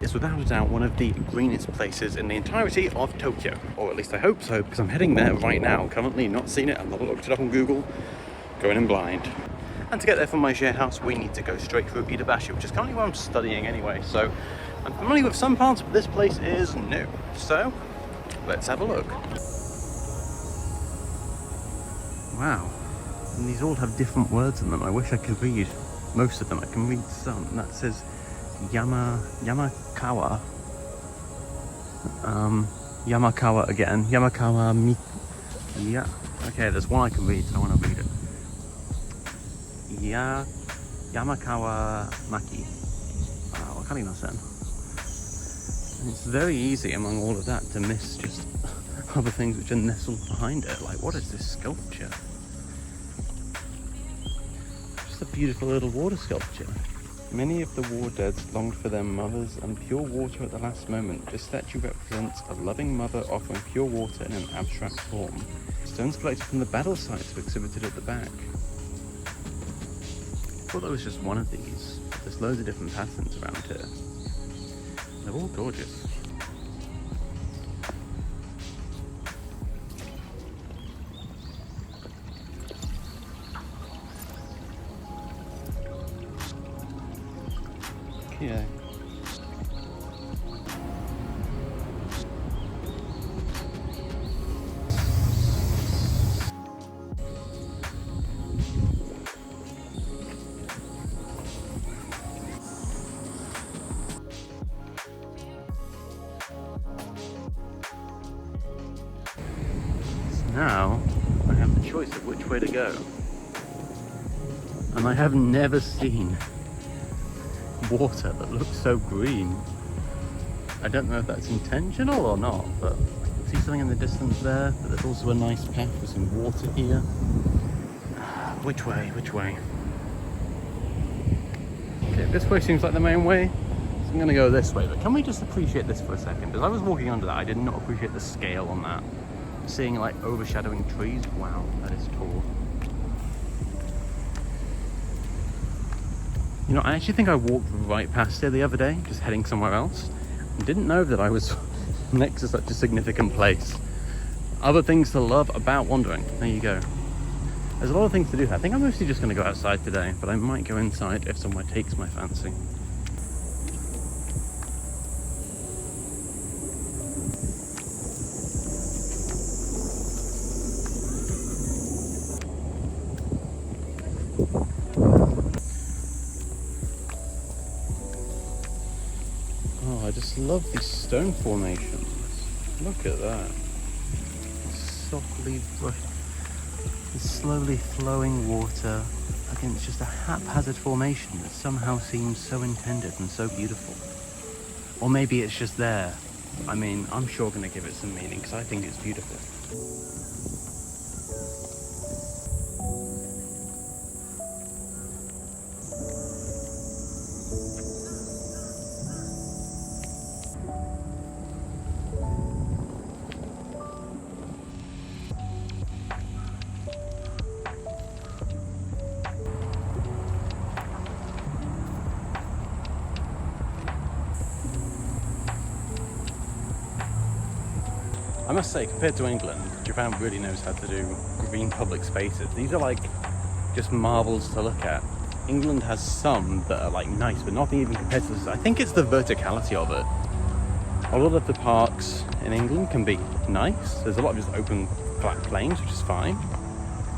is without a doubt one of the greenest places in the entirety of Tokyo, or at least I hope so, because I'm heading there right now. Currently not seen it, I've not looked it up on Google, going in blind. And to get there from my share house, we need to go straight through Iidabashi, which is currently where I'm studying anyway, so I'm familiar with some parts, but this place is new. So, let's have a look. Wow, and these all have different words in them. I wish I could read most of them. I can read some, and that says Yamakawa. Yamakawa again. Yamakawa yeah. Okay, there's one I can read, so I want to read it. Yamakawa Maki. Wow, I can't even say. And it's very easy among all of that to miss just other things which are nestled behind it. Like, what is this sculpture? Just a beautiful little water sculpture. Many of the war deads longed for their mothers and pure water at the last moment. This statue represents a loving mother offering pure water in an abstract form. Stones collected from the battle sites were exhibited at the back. I thought that was just one of these, but there's loads of different patterns around here. They're all gorgeous. Yeah. Now I have the choice of which way to go, and I have never seen water that looks so green. I don't know if that's intentional or not, but I can see something in the distance there, but there's also a nice path with some water here. Which way? Which way? Okay, this way seems like the main way, so I'm gonna go this way, but can we just appreciate this for a second? As I was walking under that, I did not appreciate the scale on that. Seeing like overshadowing trees, wow, that is tall. You know, I actually think I walked right past here the other day, just heading somewhere else, and didn't know that I was next to such a significant place. Other things to love about wandering. There you go. There's a lot of things to do here. I think I'm mostly just going to go outside today, but I might go inside if somewhere takes my fancy. I just love these stone formations. Look at that. Softly brushed, slowly flowing water against just a haphazard formation that somehow seems so intended and so beautiful. Or maybe it's just there. I mean, I'm sure going to give it some meaning because I think it's beautiful. I must say, compared to England, Japan really knows how to do green public spaces. These are like just marvels to look at. England has some that are like nice, but nothing even compared to this. I think it's the verticality of it. A lot of the parks in England can be nice. There's a lot of just open flat plains, which is fine.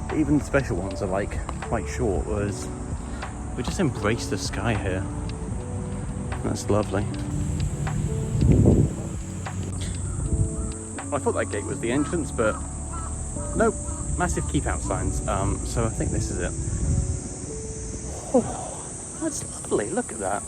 But even the special ones are like quite short, whereas we just embrace the sky here. That's lovely. I thought that gate was the entrance, but nope, massive keep out signs. So I think this is it. Oh, that's lovely, look at that.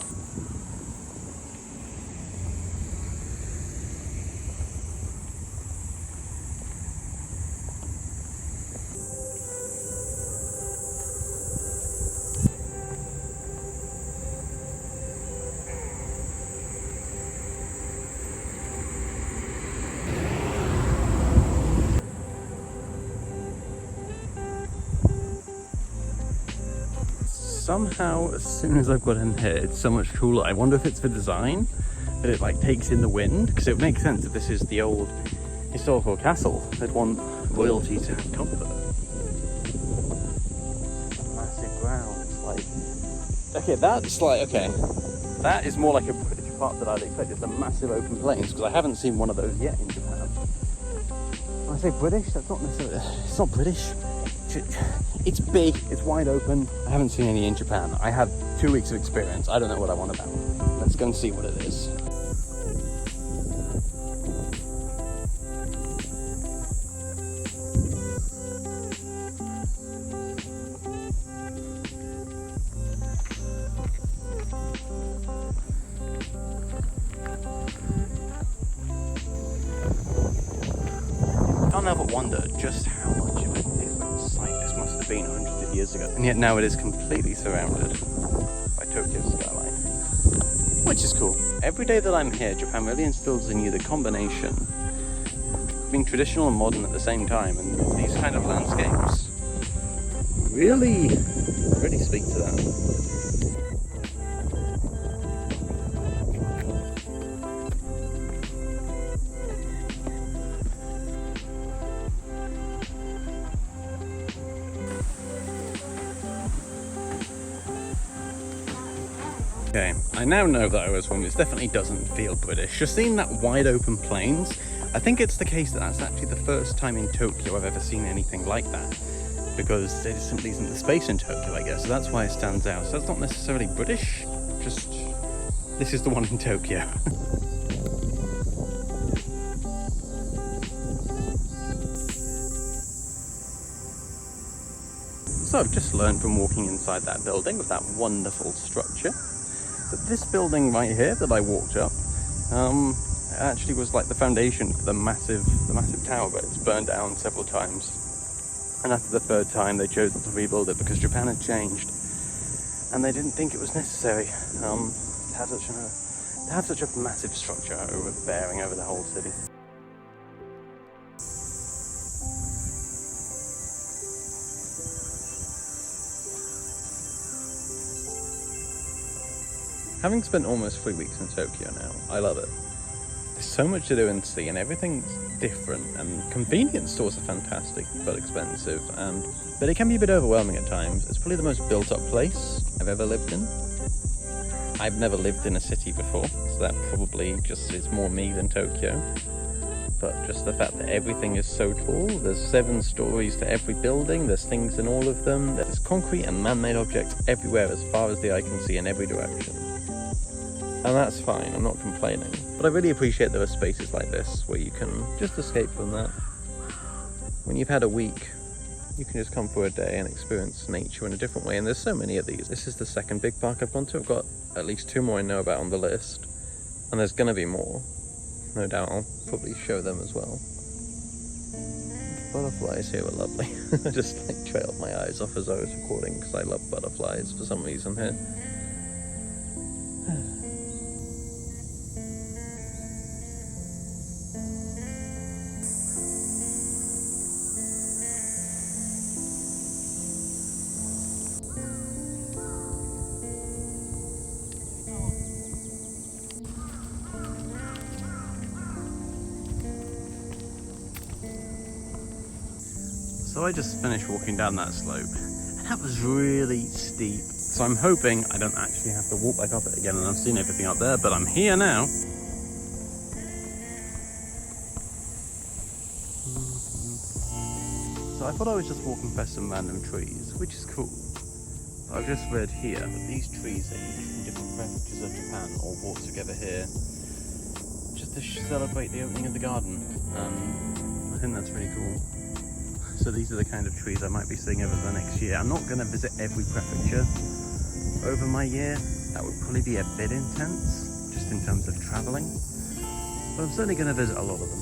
Somehow, as soon as I've got in here, it's so much cooler. I wonder if it's for design, that it like takes in the wind, because it would make sense if this is the old historical castle. They'd want royalty to have comfort. Massive grounds, like, okay, that's like, okay, that is more like a British part that I'd expect. It's the massive open plains, because I haven't seen one of those yet in Japan. When I say British, that's not necessarily, it's not British. It's big, it's wide open. I haven't seen any in Japan. I have 2 weeks of experience. I don't know what I want about. Let's go and see what it is. Can't help but wonder just how much of a different sight this must have been hundreds of years ago. And yet now it is completely surrounded by Tokyo's skyline, which is cool. Every day that I'm here, Japan really instills in you the combination of being traditional and modern at the same time, and these kind of landscapes really speak to that. Okay, I now know that I was wrong. This definitely doesn't feel British. Just seeing that wide open plains, I think it's the case that that's actually the first time in Tokyo I've ever seen anything like that, because there simply isn't the space in Tokyo, I guess, so that's why it stands out. So that's not necessarily British, just this is the one in Tokyo. So I've just learned from walking inside that building with that wonderful structure that this building right here that I walked up actually was like the foundation for the massive tower, but it's burned down several times. And after the third time, they chose not to rebuild it because Japan had changed, and they didn't think it was necessary to have such a massive structure bearing over the whole city. Having spent almost 3 weeks in Tokyo now, I love it. There's so much to do and see, and everything's different, and convenience stores are fantastic but expensive, but it can be a bit overwhelming at times. It's probably the most built-up place I've ever lived in. I've never lived in a city before, so that probably just is more me than Tokyo. But just the fact that everything is so tall, there's 7 stories to every building, there's things in all of them, there's concrete and man-made objects everywhere as far as the eye can see in every direction. And that's fine, I'm not complaining. But I really appreciate there are spaces like this where you can just escape from that. When you've had a week, you can just come for a day and experience nature in a different way, and there's so many of these. This is the second big park I've gone to. I've got at least 2 more I know about on the list, and there's gonna be more. No doubt I'll probably show them as well. Butterflies here are lovely. I just like trailed my eyes off as I was recording because I love butterflies for some reason here. So I just finished walking down that slope, and that was really steep. So I'm hoping I don't actually have to walk back up it again, and I've seen everything up there, but I'm here now. So I thought I was just walking past some random trees, which is cool. But I've just read here that these trees are each from different prefectures of Japan all brought together here just to celebrate the opening of the garden. I think that's really cool. So these are the kind of trees I might be seeing over the next year. I'm not going to visit every prefecture over my year. That would probably be a bit intense, just in terms of travelling. But I'm certainly going to visit a lot of them.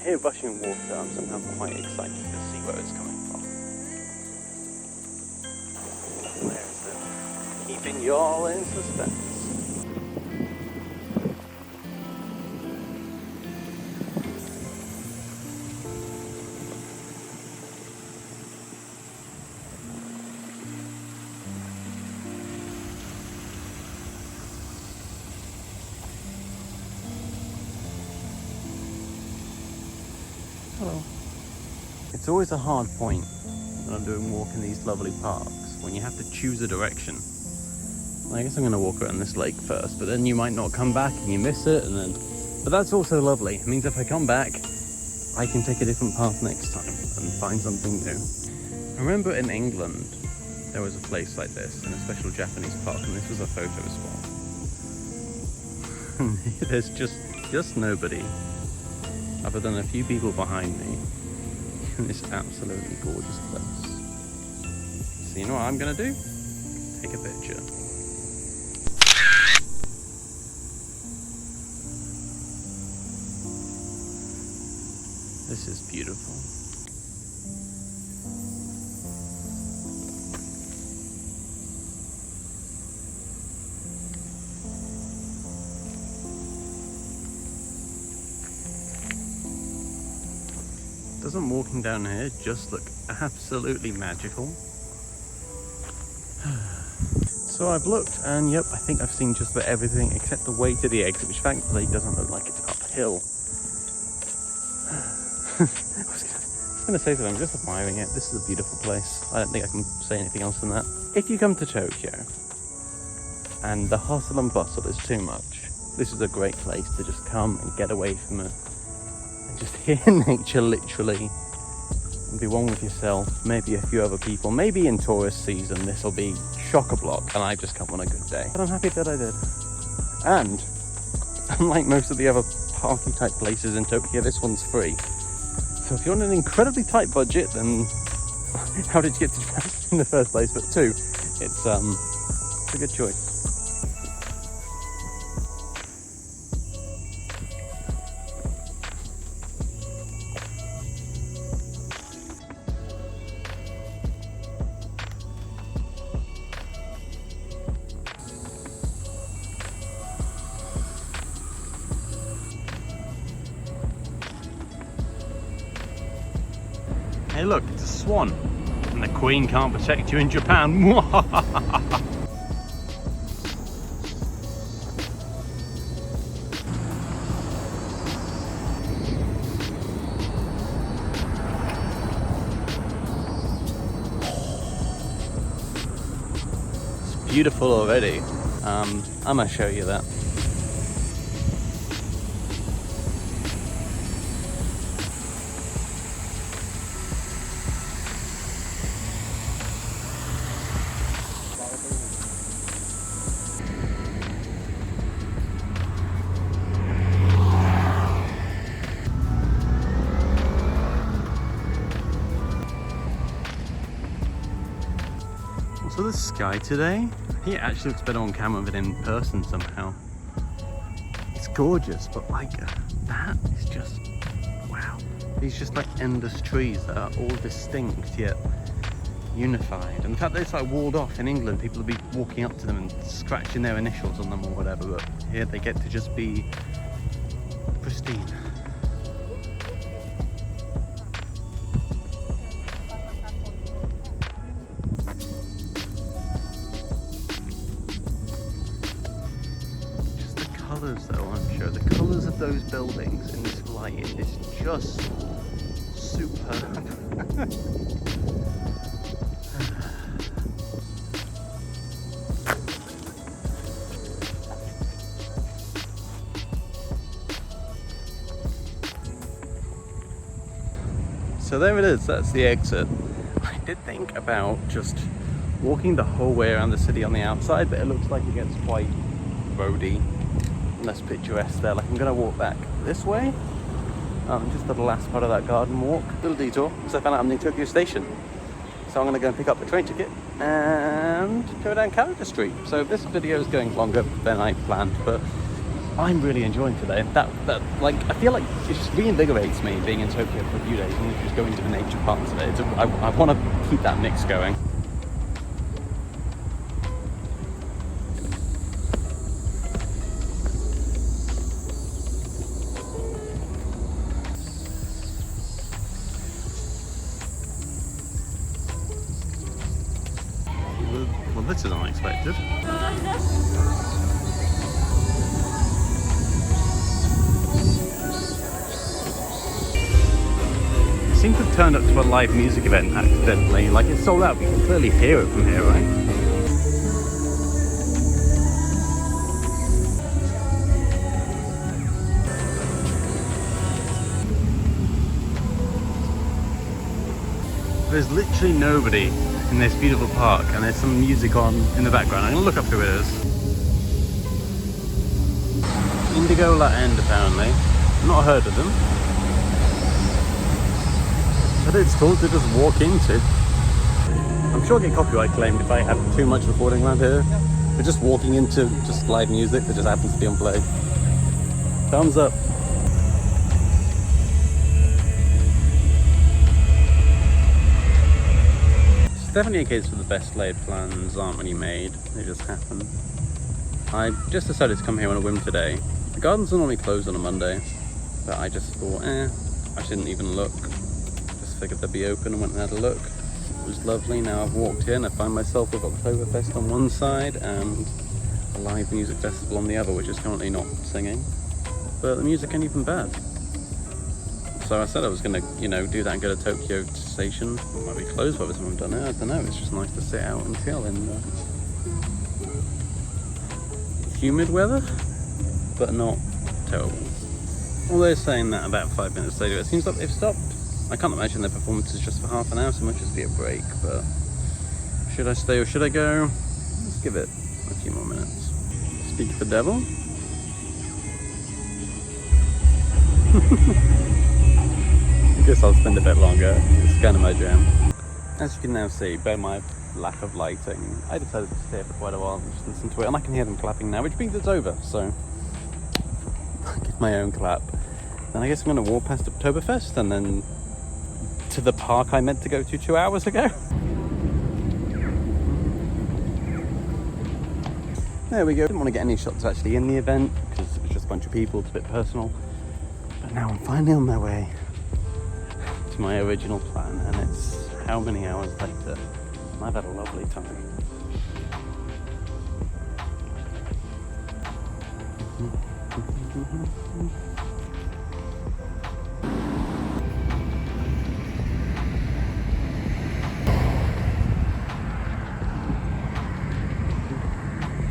Here rushing water, I'm somehow quite excited to see where it's coming from. Where is it? Keeping you all in suspense. Hello. It's always a hard point when I'm doing walk in these lovely parks, when you have to choose a direction. I guess I'm going to walk around this lake first, but then you might not come back and you miss it, and then... But that's also lovely. It means if I come back, I can take a different path next time and find something new. I remember in England, there was a place like this, in a special Japanese park, and this was a photo spot. There's just nobody, other than a few people behind me, in this absolutely gorgeous place. So you know what I'm gonna do? Take a picture. This is beautiful. Doesn't walking down here just look absolutely magical? So I've looked, and yep, I think I've seen just about everything except the way to the exit, which thankfully doesn't look like it's uphill. I was going to say something, I'm just admiring it. This is a beautiful place. I don't think I can say anything else than that. If you come to Tokyo and the hustle and bustle is too much, this is a great place to just come and get away from it and just hear nature literally and be one with yourself, maybe a few other people. Maybe in tourist season this will be chock-a-block and I've just come on a good day. But I'm happy that I did. And unlike most of the other party type places in Tokyo, this one's free. So if you're on an incredibly tight budget, then how did you get to Japan in the first place? But two, it's a good choice. Hey look, it's a swan. And the Queen can't protect you in Japan. It's beautiful already. I'm gonna show you that. So the sky today, it actually looks better on camera than in person somehow. It's gorgeous, but like that is just, wow. These just like endless trees that are all distinct yet unified. And the fact that it's like walled off in England, people will be walking up to them and scratching their initials on them or whatever, but here they get to just be pristine. Though, I'm sure the colours of those buildings in this light is just superb. So there it is, that's the exit. I did think about just walking the whole way around the city on the outside, but it looks like it gets quite roady, less picturesque there. Like I'm gonna walk back this way, just to the last part of that garden walk, little detour, because I found out I'm near Tokyo Station. So I'm gonna go and pick up the train ticket and go down Character Street. So this video is going longer than I planned, but I'm really enjoying today. That like I feel like it just reinvigorates me being in Tokyo for a few days and just going to the nature parts of it. I want to keep that mix going. Well, this is unexpected. turned up to a live music event accidentally. Like, it's sold out, you can clearly hear it from here, right? There's literally nobody in this beautiful park, and there's some music on in the background. I'm gonna look up who it is. Indigo La End, apparently. Not heard of them. But it's cool to just walk into. I'm sure I'll get copyright claimed if I have too much recording around here. But just walking into just live music that just happens to be on play. Thumbs up. It's definitely a case where the best laid plans aren't really made. They just happen. I just decided to come here on a whim today. The gardens are normally closed on a Monday, but I just thought, I shouldn't even look. Just figured they'd be open and went and had a look. It was lovely. Now I've walked in, I find myself with Oktoberfest on one side and a live music festival on the other, which is currently not singing. But the music ain't even bad. So I said I was gonna, do that and go to Tokyo Station. It might be closed by the time I've done it, I don't know. It's just nice to sit out and chill in humid weather, but not terrible. Although saying that about 5 minutes later, it seems like they've stopped. I can't imagine their performance is just for half an hour, so it might just be a break, but should I stay or should I go? Let's give it a few more minutes. Speak for devil. I guess I'll spend a bit longer. It's kind of my jam. As you can now see, by my lack of lighting, I decided to stay for quite a while and just listen to it, and I can hear them clapping now, which means it's over, so I give my own clap. Then I guess I'm going to walk past Oktoberfest and then to the park I meant to go to 2 hours ago. There we go. Didn't want to get any shots actually in the event because it was just a bunch of people, it's a bit personal. But now I'm finally on my way to my original plan, and it's how many hours later. I've had a lovely time.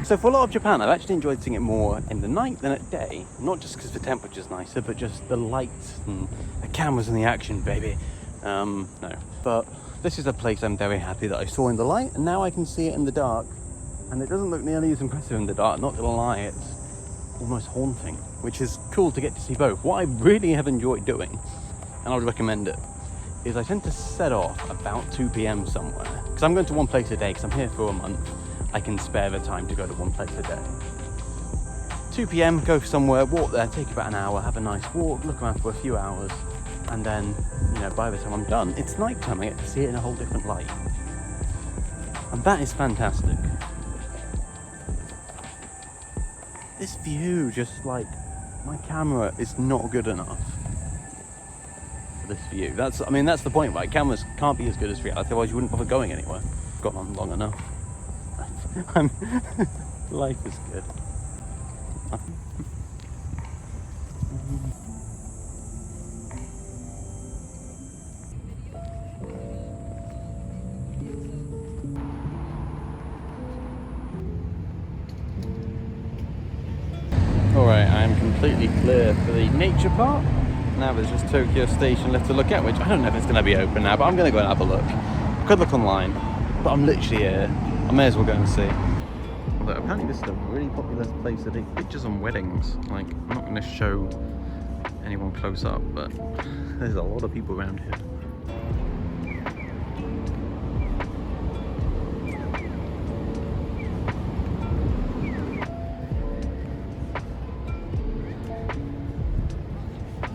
So for a lot of Japan, I've actually enjoyed seeing it more in the night than at day. Not just because the temperature's nicer, but just the lights and the cameras and the action, baby. No. But this is a place I'm very happy that I saw in the light, and now I can see it in the dark. And it doesn't look nearly as impressive in the dark, not gonna lie, it's almost haunting, which is cool to get to see both. What I really have enjoyed doing, and I would recommend it, is I tend to set off about 2 p.m. somewhere. Because I'm going to one place a day, because I'm here for a month. I can spare the time to go to one place a day. 2 p.m, go somewhere, walk there, take about an hour, have a nice walk, look around for a few hours, and then, by the time I'm done, it's nighttime. I get to see it in a whole different light. And that is fantastic. This view, just like, my camera is not good enough for this view. That's the point, right? Cameras can't be as good as reality, otherwise you wouldn't bother going anywhere. I've gone on long enough. Life is good. Alright, I'm completely clear for the nature part. Now there's just Tokyo Station left to look at, which I don't know if it's going to be open now, but I'm going to go and have a look. I could look online, but I'm literally here. I may as well go and see. Although apparently this is a really popular place to take pictures on weddings. Like, I'm not going to show anyone close up, but there's a lot of people around here.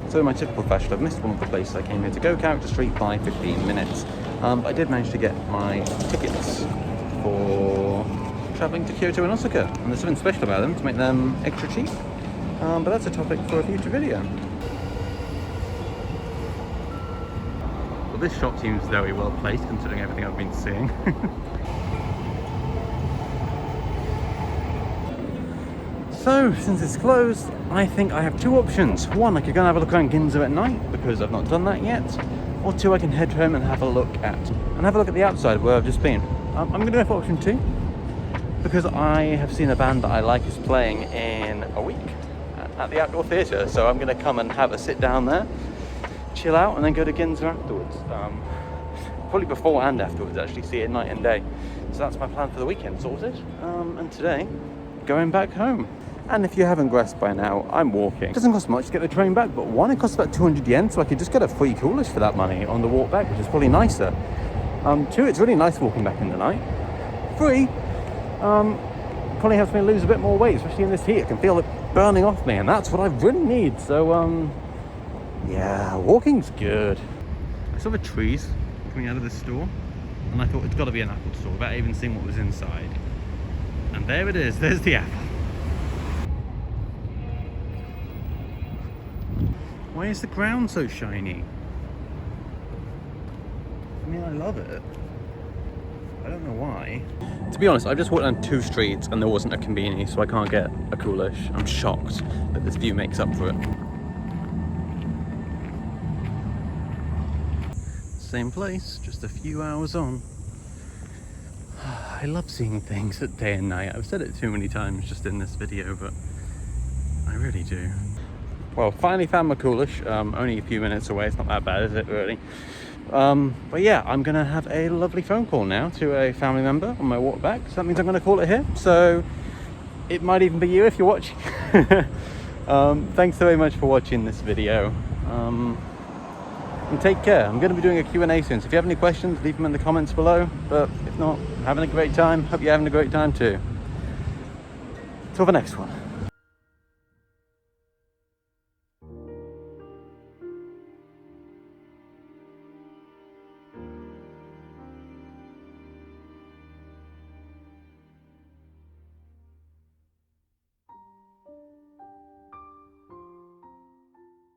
So in my typical fashion, I've missed one of the places I came here to go, Character Street, by 15 minutes. But I did manage to get my tickets for travelling to Kyoto and Osaka. And there's something special about them to make them extra cheap. But that's a topic for a future video. Well, this shop seems very well placed considering everything I've been seeing. So, since it's closed, I think I have two options. One, I could go and have a look around Ginza at night, because I've not done that yet. or two I can head home and have a look at the outside where I've just been. I'm going to go for option 2 because I have seen a band that I like is playing in a week at the outdoor theatre, so I'm going to come and have a sit down there, chill out, and then go to Ginza afterwards. Probably before and afterwards, actually, see it night and day. So that's my plan for the weekend sorted. And today, going back home. And if you haven't grasped by now, I'm walking. It doesn't cost much to get the train back, but one, it costs about 200 yen, so I could just get a free coolish for that money on the walk back, which is probably nicer. Two, it's really nice walking back in the night. Three, probably helps me lose a bit more weight, especially in this heat. I can feel it burning off me, and that's what I really need. So, yeah, walking's good. I saw the trees coming out of the store, and I thought it's got to be an apple store without even seeing what was inside. And there it is, there's the apple. Why is the ground so shiny? I mean, I love it. I don't know why. To be honest, I've just walked down 2 streets and there wasn't a convenience, so I can't get a coolish. I'm shocked, but this view makes up for it. Same place, just a few hours on. I love seeing things at day and night. I've said it too many times just in this video, but I really do. Well, finally found my coolish, only a few minutes away. It's not that bad, is it, really? But yeah, I'm gonna have a lovely phone call now to a family member on my walk back, so that means I'm gonna call it here. So it might even be you if you're watching. Thanks very much for watching this video, and take care. I'm gonna be doing a Q&A soon, so if you have any questions, leave them in the comments below. But if not, having a great time. Hope you're having a great time too. Till the next one.